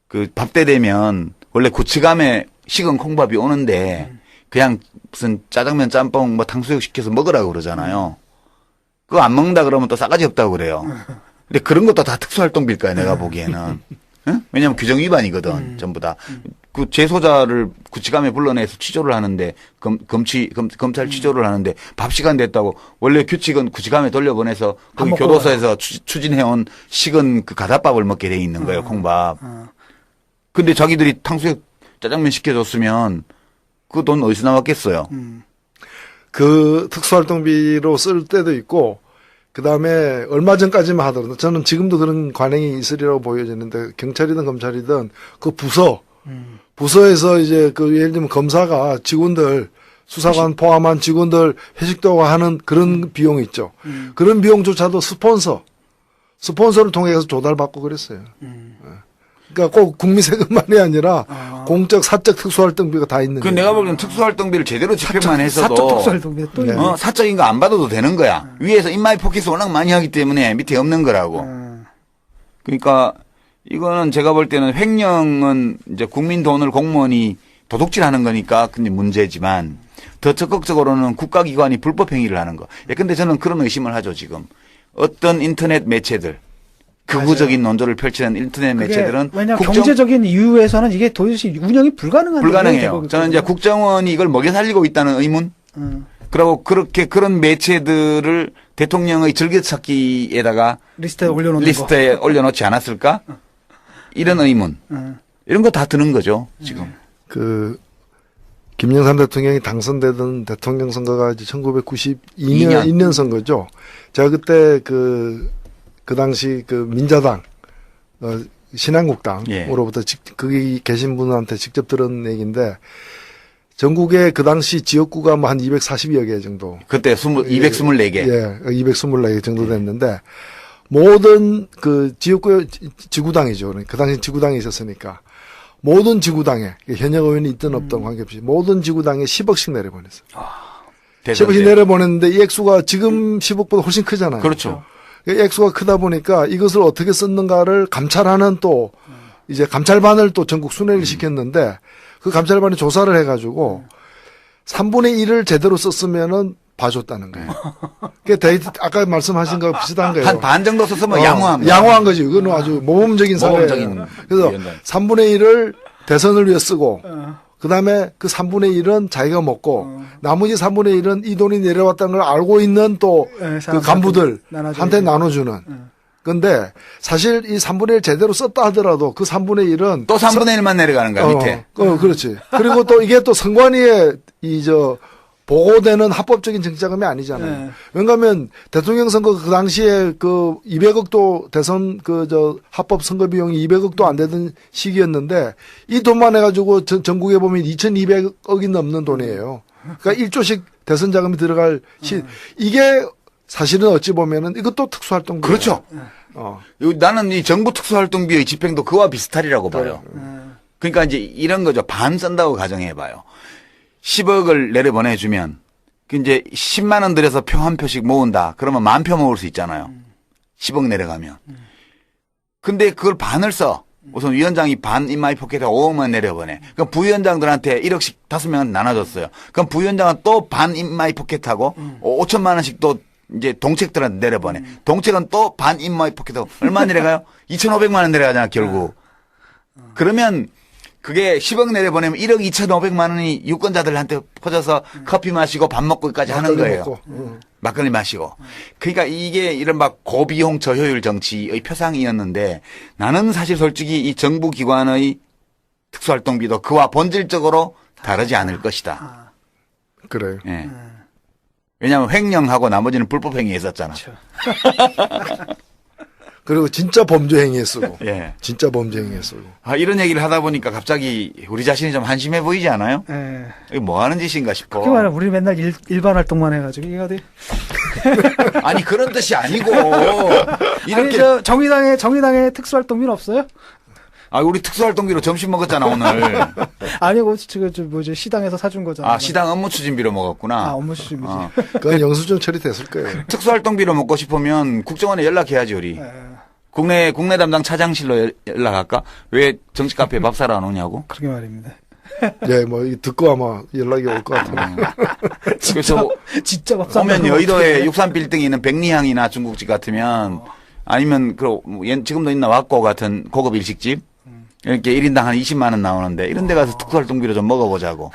그 밥 때 되면 원래 고치감에 식은 콩밥이 오는데 그냥 무슨 짜장면 짬뽕 뭐 탕수육 시켜서 먹으라고 그러잖아요. 그거 안 먹는다 그러면 또 싸가지 없다고 그래요. 근데 그런 것도 다 특수활동비일 거야 내가 보기에는. 응? 왜냐면 규정 위반이거든 전부 다. 그 재소자를 구치감에 불러내서 취조를 하는데 검찰 취조를 하는데 밥 시간 됐다고 원래 규칙은 구치감에 돌려보내서 거기 교도소에서 추진해온 식은 그 가닥밥을 먹게 돼 있는 거예요 콩밥. 근데 자기들이 탕수육 짜장면 시켜줬으면 그 돈 어디서 나왔겠어요. 그 특수활동비로 쓸 때도 있고 그 다음에 얼마 전까지만 하더라도 저는 지금도 그런 관행이 있으리라고 보여지는데 경찰이든 검찰이든 그 부서에서 이제 그 예를 들면 검사가 직원들 수사관 포함한 직원들 회식도 하는 그런 비용이 있죠. 그런 비용조차도 스폰서를 통해서 조달받고 그랬어요. 그러니까 꼭 국민 세금만이 아니라 공적 사적 특수활동비가 다 있는 그 거예요. 내가 보기엔 특수활동비를 제대로 집행만 했어도 사적 특수활동비 또 있네. 사적인 거 안 받아도 되는 거야. 위에서 인마이 포켓을 워낙 많이 하기 때문에 밑에 없는 거라고. 그러니까 이거는 제가 볼 때는 횡령은 이제 국민 돈을 공무원이 도둑질하는 거니까 근데 문제지만 더 적극적으로는 국가기관이 불법 행위를 하는 거. 근데 저는 그런 의심을 하죠 지금. 어떤 인터넷 매체들. 극우적인 논조를 펼치는 인터넷 매체들은 왜냐하면 경제적인 이유에서는 이게 도대체 운영이 불가능해요. 저는 이제 국정원이 이걸 먹여 살리고 있다는 의문. 그리고 그렇게 그런 매체들을 대통령의 즐겨찾기에다가 리스트에 올려놓지 않았을까? 이런 의문. 이런 거 다 드는 거죠 지금. 그 김영삼 대통령이 당선되던 대통령 선거가 이제 1992년 선거죠. 제가 그때 그 당시 그 민자당 신한국당으로부터 거기 계신 분한테 직접 들은 얘기인데 전국에 그 당시 지역구가 뭐 한 240여 개 정도. 그때 224개. 예, 224개 정도 됐는데 모든 그 지역구 지구당이죠. 그 당시 지구당이 있었으니까 모든 지구당에 현역 의원이 있든 없든 관계없이 모든 지구당에 10억씩 내려보냈어요. 10억씩 내려보냈는데 이 액수가 지금 10억보다 훨씬 크잖아요. 그렇죠. 액수가 크다 보니까 이것을 어떻게 썼는가를 감찰하는 또 이제 감찰반을 또 전국 순회를 시켰는데 그 감찰반이 조사를 해가지고 3분의 1을 제대로 썼으면은 봐줬다는 거예요. 아까 말씀하신 거 비슷한 거예요. 한 반 정도 썼으면 양호한 거예요. 양호한 거지. 그건 아주 모범적인 사례예요. 그래서 3분의 1을 대선을 위해 쓰고 그다음에 그 3분의 1은 자기가 먹고 나머지 3분의 1은 이 돈이 내려왔다는 걸 알고 있는 또 그 간부들한테 나눠주는. 근데 사실 이 3분의 1 제대로 썼다 하더라도 그 3분의 1은 또 3분의 1만 내려가는 거야, 밑에. 그렇지. 그리고 또 이게 또 선관위에 보고되는 합법적인 정치자금이 아니잖아요. 왜냐하면 대통령 선거 그 당시에 그 200억도 대선 합법 선거 비용이 200억도 안 되던 시기였는데 이 돈만 해가지고 전국에 보면 2,200억이 넘는 돈이에요. 그러니까 1조씩 대선 자금이 들어갈 이게 사실은 어찌 보면은 이것도 특수활동비. 그렇죠. 나는 이 정부 특수활동비의 집행도 그와 비슷하리라고 봐요. 그러니까 이제 이런 거죠. 반 쓴다고 가정해봐요. 10억을 내려보내주면, 이제 10만 원 들여서 표 한 표씩 모은다. 그러면 10,000표 모을 수 있잖아요. 10억 내려가면. 근데 그걸 반을 써. 우선 위원장이 반 인마이 포켓에 5억만 내려보내. 그럼 부위원장들한테 1억씩 5명한테 나눠줬어요. 그럼 부위원장은 또 반 인마이 포켓하고 5천만 원씩 또 이제 동책들한테 내려보내. 동책은 또 반 인마이 포켓하고 얼마 내려가요? 2,500만 원 내려가잖아, 결국. 그러면 그게 10억 내려보내면 1억 2,500만 원이 유권자들한테 퍼져서 커피 마시고 밥 먹고까지 하는 거예요. 막걸리 마시고. 그러니까 이게 이른바 고비용 저효율 정치의 표상이었는데 나는 사실 솔직히 이 정부 기관의 특수활동비도 그와 본질적으로 다르지 않을 것이다. 그래요. 예. 왜냐하면 횡령하고 나머지는 불법 행위에 썼잖아. 그렇죠. 그리고 진짜 범죄 행위에 쓰고. 예. 진짜 범죄 행위에 쓰고. 이런 얘기를 하다 보니까 갑자기 우리 자신이 좀 한심해 보이지 않아요? 예. 이게 뭐 하는 짓인가 싶어. 그게 말이야. 우리 맨날 일반 활동만 해가지고 이게 어디? 아니 그런 뜻이 아니고 이렇게 아니, 정의당의 특수활동비는 없어요? 우리 특수활동비로 점심 먹었잖아 오늘. 아니고 시당에서 사준 거잖아. 시당 업무 추진비로 먹었구나. 업무 추진비지. 그건 영수증 처리됐을 거예요. 특수활동비로 먹고 싶으면 국정원에 연락해야지 우리. 국내 담당 차장실로 연락할까? 왜 정치 카페에 밥 사러 안 오냐고? 그러게 말입니다. 예, 듣고 아마 연락이 올 것 같아요. 그래서 진짜 밥 사러 오면 여의도에 63빌딩에 있는 백리향이나 중국집 같으면 아니면 지금도 있나 왁고 같은 고급 일식집 이렇게 1인당 한 20만 원 나오는데 이런 데 가서 특수활동비로 좀 먹어보자고.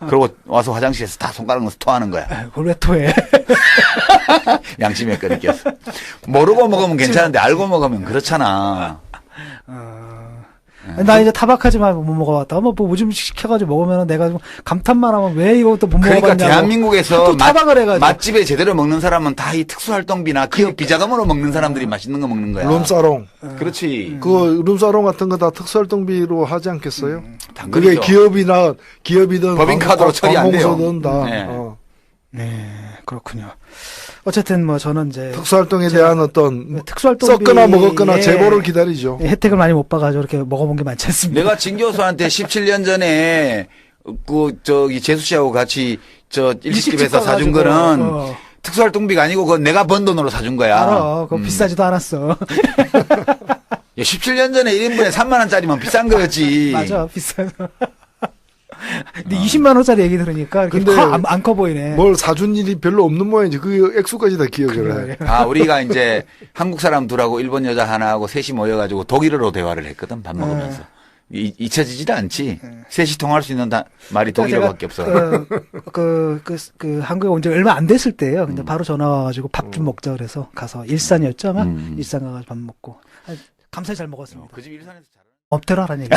그리고 와서 화장실에서 다 손가락 넣어서 토하는 거야. 그걸 왜 토해? 양심의 끈이 껴서. 모르고 먹으면 괜찮은데 알고 먹으면 그렇잖아. 나 이제 타박하지만 못 먹어봤다. 뭐 오줌 시켜가지고 먹으면 내가 좀 감탄만 하면 왜 이것도 못 먹어봤냐고. 그러니까 대한민국에서 또 타박을 해가지고. 맛집에 제대로 먹는 사람은 다 이 특수활동비나 기업 비자금으로 먹는 사람들이 맛있는 거 먹는 거야. 룸사롱. 그렇지. 그 룸사롱 같은 거 다 특수활동비로 하지 않겠어요? 당근이죠. 그게 기업이든 법인카드로 처리 안 돼요. 관공서든 다. 네. 네, 그렇군요. 어쨌든 저는 이제 특수활동에 대한 어떤 특수활동비 썼거나 먹었거나 제보를 기다리죠. 혜택을 많이 못 봐가지고 이렇게 먹어본 게 많지 않습니다. 내가 진 교수한테 17년 전에 재수 씨하고 같이 일식집에서 사준 거는 특수활동비가 아니고 그건 내가 번 돈으로 사준 거야. 알아. 그거 비싸지도 않았어. 17년 전에 1인분에 3만 원짜리면 비싼 거였지. 맞아, 비싸서. 근데 20만 원짜리 얘기 들으니까 근데 안 커 보이네. 뭘 사준 일이 별로 없는 모양이지. 그 액수까지 다 기억을 해. 우리가 이제 한국 사람 둘하고 일본 여자 하나하고 셋이 모여가지고 독일어로 대화를 했거든, 밥 먹으면서. 잊혀지지도 않지. 셋이 통할 수 있는 말이 독일어밖에 없어. 한국에 온 지 얼마 안 됐을 때예요. 근데 바로 전화 와가지고 밥 좀 먹자 그래서 가서 일산이었죠, 아마. 일산 가가지고 밥 먹고. 감사히 잘 먹었습니다. 그 집 일산에서 잘. 업대로 하라는 얘기.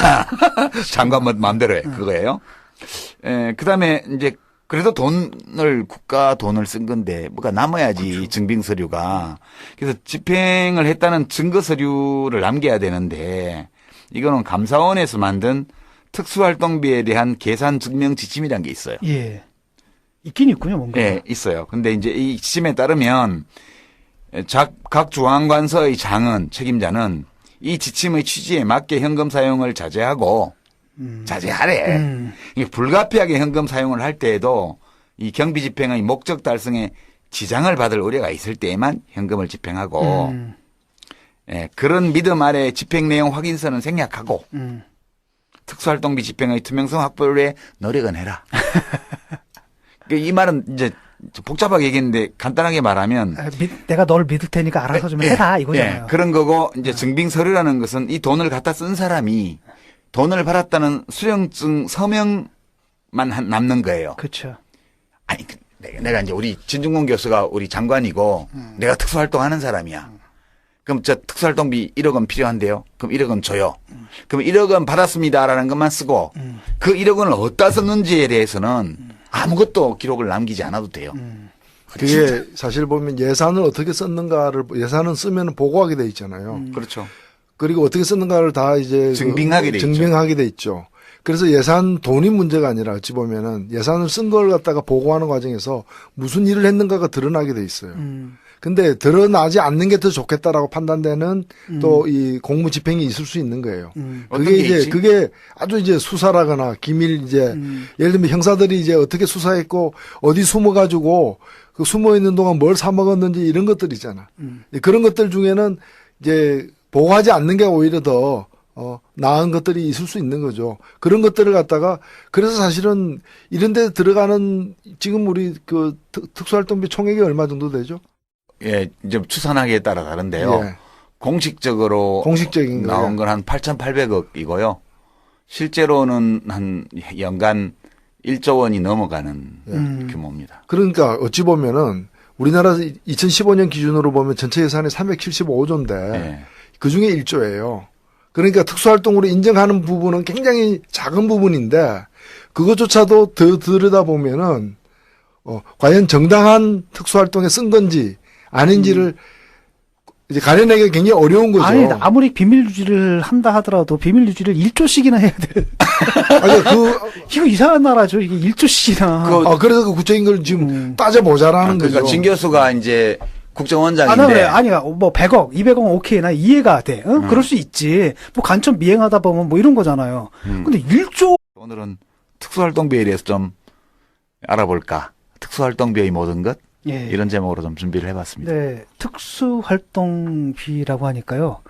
장관 마음대로 해. 그거예요. 그 다음에 이제 그래도 국가 돈을 쓴 건데 뭐가 남아야지 그렇죠. 증빙 서류가. 그래서 집행을 했다는 증거 서류를 남겨야 되는데 이거는 감사원에서 만든 특수활동비에 대한 계산 증명 지침이라는 게 있어요. 예. 있긴 있군요, 뭔가. 예, 있어요. 근데 이제 이 지침에 따르면 각 중앙관서의 장은 책임자는 이 지침의 취지에 맞게 현금 사용을 자제하고 자제하래. 이게 불가피하게 현금 사용을 할 때에도 이 경비 집행의 목적 달성에 지장을 받을 우려가 있을 때에만 현금을 집행하고 예, 그런 믿음 아래 집행 내용 확인서는 생략하고 특수활동비 집행의 투명성 확보를 위해 노력은 해라. 이 말은 이제 복잡하게 얘기했는데 간단하게 말하면 내가 널 믿을 테니까 알아서 좀 해라 이거잖아요. 예, 그런 거고 이제 증빙 서류라는 것은 이 돈을 갖다 쓴 사람이 돈을 받았다는 수령증 서명만 남는 거예요. 그렇죠. 아니 내가 이제 우리 진중권 교수가 우리 장관이고 내가 특수활동하는 사람이야. 그럼 저 특수활동비 1억 원 필요한데요. 그럼 1억 원 줘요. 그럼 1억 원 받았습니다라는 것만 쓰고 그 1억 원을 어디다 썼는지에 대해서는 아무것도 기록을 남기지 않아도 돼요. 그게 사실 보면 예산을 어떻게 썼는가를 예산은 쓰면 보고하게 돼 있잖아요. 그렇죠. 그리고 어떻게 썼는가를 다 이제 증빙하게 돼 있죠. 증빙하게 돼 있죠. 그래서 예산 돈이 문제가 아니라 어찌 보면은 예산을 쓴 걸 갖다가 보고하는 과정에서 무슨 일을 했는가가 드러나게 돼 있어요. 근데 드러나지 않는 게 더 좋겠다라고 판단되는 또 이 공무 집행이 있을 수 있는 거예요. 그게 이제 있지? 그게 아주 이제 수사라거나 기밀 이제 예를 들면 형사들이 이제 어떻게 수사했고 어디 숨어가지고 그 숨어 있는 동안 뭘 사 먹었는지 이런 것들 있잖아. 그런 것들 중에는 이제 보고하지 않는 게 오히려 더 나은 것들이 있을 수 있는 거죠. 그런 것들을 갖다가 그래서 사실은 이런 데 들어가는 지금 우리 그 특수활동비 총액이 얼마 정도 되죠? 예, 이제 추산하기에 따라 다른데요. 예. 공식적으로 공식적인 나온 건 한 8,800억이고요. 실제로는 한 연간 1조 원이 넘어가는 규모입니다. 그러니까 어찌 보면은 우리나라 2015년 기준으로 보면 전체 예산이 375조인데 예. 그중에 1조예요. 그러니까 특수활동으로 인정하는 부분은 굉장히 작은 부분인데 그것조차도 더 들여다보면은 과연 정당한 특수활동에 쓴 건지 아닌지를 이제 가려내기가 굉장히 어려운 거죠. 아니, 아무리 비밀 유지를 한다 하더라도 비밀 유지를 1조씩이나 해야 돼. 아니, 이거 이상한 나라죠. 이게 1조씩이나. 그래서 그 구체적인 걸 지금 따져보자라는 그러니까 거죠. 진 교수가 이제 국정원장인데. 나 그래. 아니, 뭐 100억, 200억 오케이. 나 이해가 돼. 응? 그럴 수 있지. 뭐 간첩 미행하다 보면 뭐 이런 거잖아요. 근데 1조. 오늘은 특수활동비에 대해서 좀 알아볼까. 특수활동비의 모든 것. 예. 이런 제목으로 좀 준비를 해봤습니다. 네. 특수활동비라고 하니까요.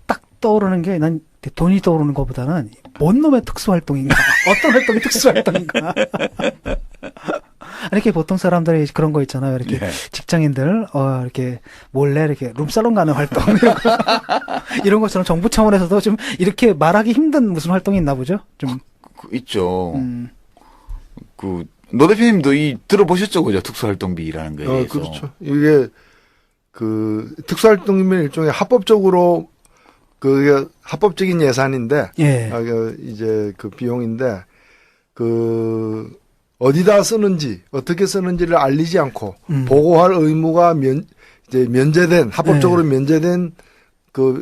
딱 떠오르는 게 난 돈이 떠오르는 것보다는 뭔 놈의 특수활동인가. 어떤 활동이 특수활동인가. 이렇게 보통 사람들이 그런 거 있잖아요. 이렇게 예. 직장인들, 이렇게 몰래 이렇게 룸살롱 가는 활동. 이런 것처럼 정부 차원에서도 좀 이렇게 말하기 힘든 무슨 활동이 있나 보죠? 좀. 있죠. 노 대표님도 들어보셨죠, 그죠? 특수활동비라는 거에 대해서. 그렇죠. 이게 특수활동비는 일종의 합법적으로 그게 합법적인 예산인데, 예. 이제 그 비용인데 어디다 쓰는지 어떻게 쓰는지를 알리지 않고 보고할 의무가 이제 면제된 합법적으로 면제된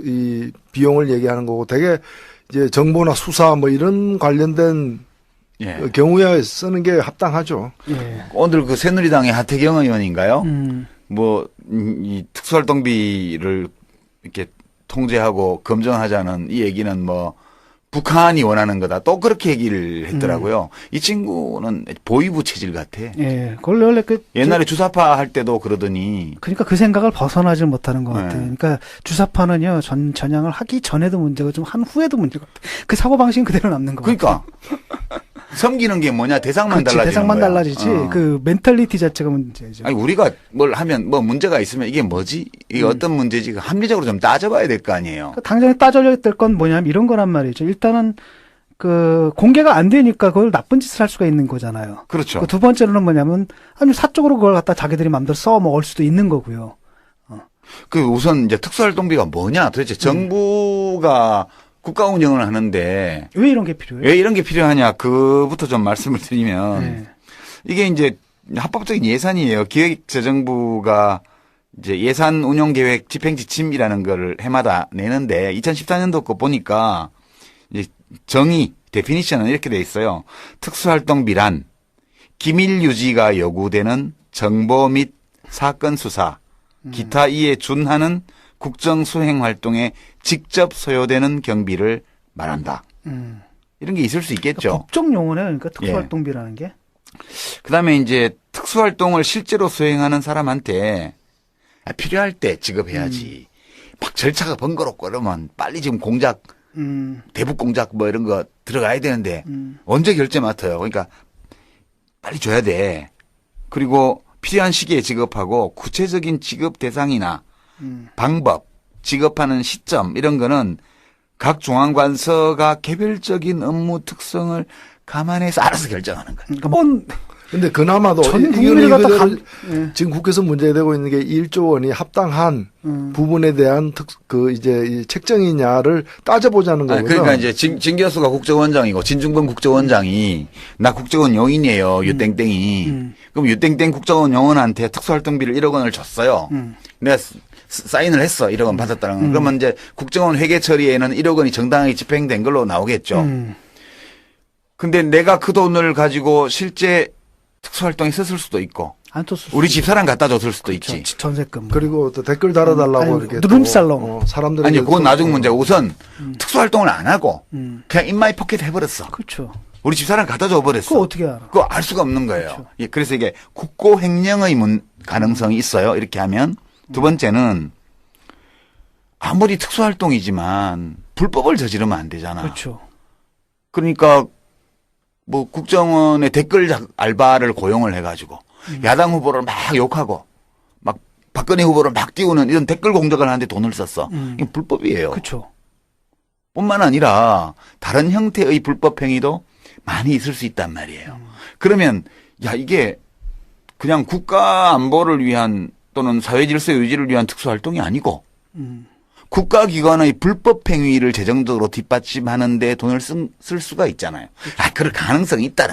이 비용을 얘기하는 거고 되게 이제 정보나 수사 뭐 이런 관련된 예. 경우에 쓰는 게 합당하죠. 예. 오늘 그 새누리당의 하태경 의원인가요? 이 특수활동비를 이렇게 통제하고 검증하자는 이 얘기는 뭐 북한이 원하는 거다. 또 그렇게 얘기를 했더라고요. 이 친구는 보위부 체질 같아. 예. 원래 옛날에 주사파 할 때도 그러더니. 그러니까 그 생각을 벗어나질 못하는 것 네. 같아요. 그러니까 주사파는요, 전향을 하기 전에도 문제고 좀 한 후에도 문제가 그 사고방식은 그대로 남는 것 그러니까. 같아요. 섬기는 게 뭐냐? 대상만 그렇지, 달라지는 대상만 거야. 달라지지. 그 멘탈리티 자체가 문제죠. 아니 우리가 뭘 하면 뭐 문제가 있으면 이게 뭐지? 이게 어떤 문제지? 합리적으로 좀 따져봐야 될 거 아니에요. 그러니까 당장에 따져야 될 건 뭐냐면 이런 거란 말이죠. 일단은 공개가 안 되니까 그걸 나쁜 짓을 할 수가 있는 거잖아요. 그렇죠. 두 번째로는 뭐냐면 아니 사적으로 그걸 갖다 자기들이 마음대로 써 먹을 수도 있는 거고요. 그 우선 이제 특수활동비가 뭐냐? 도대체 정부가 국가 운영을 하는데 왜 이런 게 필요해요? 왜 이런 게 필요하냐? 그부터 좀 말씀을 드리면 네. 이게 이제 합법적인 예산이에요. 기획재정부가 이제 예산 운용 계획 집행 지침이라는 걸 해마다 내는데 2014년도 거 보니까 이제 정의 데피니션은 이렇게 돼 있어요. 특수활동 비란, 기밀 유지가 요구되는 정보 및 사건 수사, 기타 이에 준하는 국정 수행 활동에 직접 소요되는 경비를 말한다. 이런 게 있을 수 있겠죠. 그러니까 법적 용어네. 그러니까 특수활동비라는 게. 그다음에 이제 특수활동을 실제로 수행하는 사람한테 필요할 때 지급해야지. 막 절차가 번거롭고 그러면 빨리 지금 공작, 대북 공작 뭐 이런 거 들어가야 되는데 언제 결제 맡아요. 그러니까 빨리 줘야 돼. 그리고 필요한 시기에 지급하고 구체적인 지급 대상이나 방법, 지급하는 시점 이런 거는 각 중앙관서가 개별적인 업무 특성을 감안해서 알아서 결정하는 거예요. 그러니까 근데 그나마도 전 국민을 갖다 지금 국회에서 문제되고 있는 게 1조 원이 합당한 부분에 대한 이제 이 책정이냐를 따져보자는 거거든요. 그러니까 이제 진 교수가 국정원장이고 진중권 국정원장이 나 국정원 요인이에요. 유땡땡이. 그럼 유땡땡 국정원 요원한테 특수활동비를 1억 원을 줬어요. 내가 사인을 했어. 1억 원 받았다는 건. 그러면 이제 국정원 회계 처리에는 1억 원이 정당하게 집행된 걸로 나오겠죠. 근데 내가 그 돈을 가지고 실제 특수활동에 썼을 수도 있고 안 줬을 우리 집사람 갖다 줬을 수도 그렇죠. 있지. 전세금. 그리고 또 댓글 달아달라고 아니, 이렇게 룸살롱. 사람들이 아니 그건 나중 문제고 우선 특수활동을 안 하고 그냥 인마이 포켓 해버렸어. 그렇죠. 우리 집사람 갖다 줘버렸어. 그거 어떻게 알아? 그거 알 수가 없는 거예요. 그렇죠. 예, 그래서 이게 국고 횡령의 가능성이 있어요. 이렇게 하면 두 번째는 아무리 특수활동이지만 불법을 저지르면 안 되잖아. 그렇죠. 그러니까 뭐 국정원의 댓글 알바를 고용을 해가지고 야당 후보를 막 욕하고 막 박근혜 후보를 막 띄우는 이런 댓글 공작을 하는데 돈을 썼어. 이게 불법이에요. 그렇죠. 뿐만 아니라 다른 형태의 불법 행위도 많이 있을 수 있단 말이에요. 그러면 야 이게 그냥 국가 안보를 위한 또는 사회 질서 유지를 위한 특수활동이 아니고 국가기관의 불법 행위를 재정적으로 뒷받침하는 데 돈을 쓸 수가 있잖아요. 그럴 가능성이 있다는